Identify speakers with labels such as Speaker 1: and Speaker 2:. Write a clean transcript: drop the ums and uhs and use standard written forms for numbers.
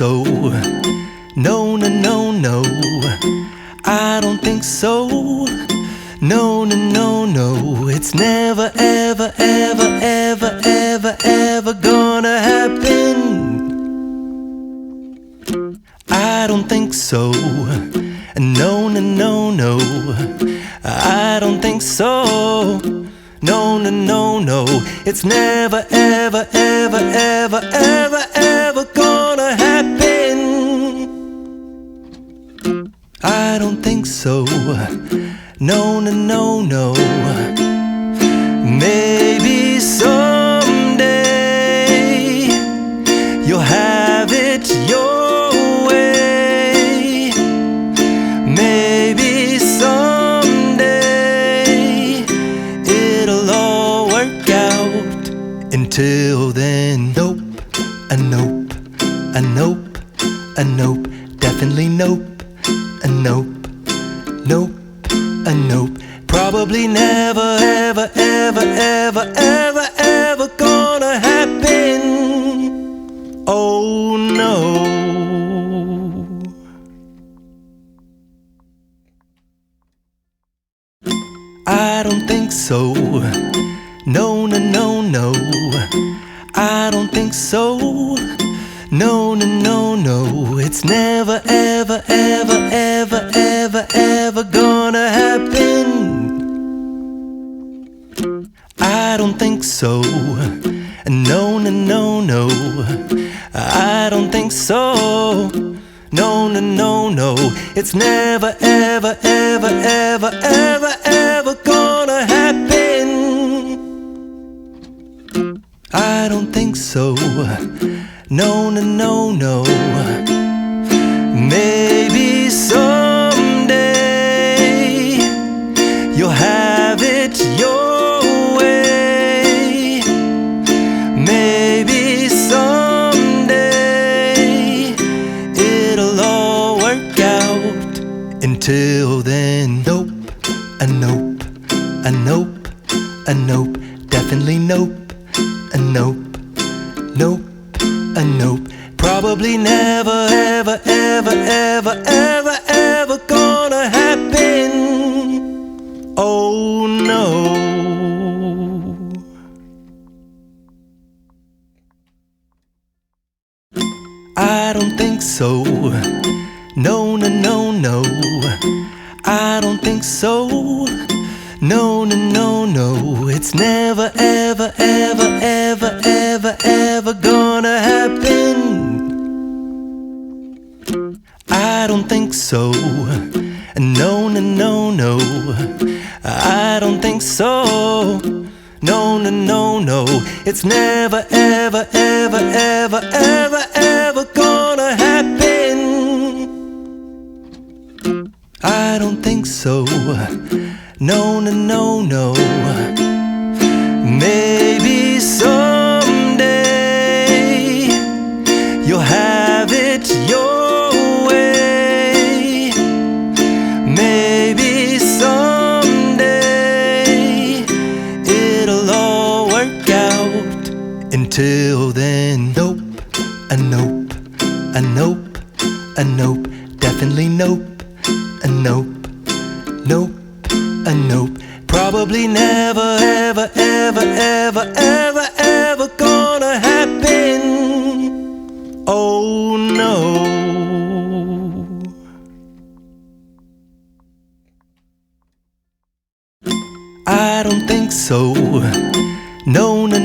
Speaker 1: so. No, no, no, no, I don't think so. No, no, no, no, it's never, ever, ever, ever, ever, ever gonna happen. I don't think so. No, no, no, no, I don't think so. No, no, no, no, it's never, ever, ever, ever, ever, ever gonna happen. I don't think so. No, no, no, no. Maybe someday you'll have it your way. Maybe someday it'll all work out. Until then, nope, a nope, a nope, a nope, definitely nope, a nope, nope, a nope. Probably never, ever, ever, ever, ever, ever gonna happen. Oh no. I don't think so. No, no, no, no, I don't think so. No, no, no, no, it's never, ever, ever, ever, ever, ever gonna happen. I don't think so. No, no, no, no, I don't think so. No, no, no, no, it's never, ever, ever, ever, ever, ever gonna happen. I don't think so. No, no, no, no. Maybe someday you'll have it your way. Maybe someday it'll all work out. Until then, nope, a nope, a nope, a nope, definitely nope, a nope, nope, a nope. Probably never, ever, ever, ever, ever, ever gonna happen. Oh no. I don't think so. No, no, no, no, I don't think so. No, no, no, no, it's never, ever, ever, ever, ever, ever gonna happen. I don't think so. No, no, no, no, I don't think so. No, no, no, no, it's never, ever, ever, ever, ever, ever gonna happen. I don't think so. No, no, no, no. Maybe someday you'll have it your way. Maybe someday it'll all work out. Until then, nope, a nope, a nope, a nope, definitely nope, a nope, nope, a nope. Probably never, ever, ever, ever, ever, ever gonna happen. Oh no. I don't think so. No, no,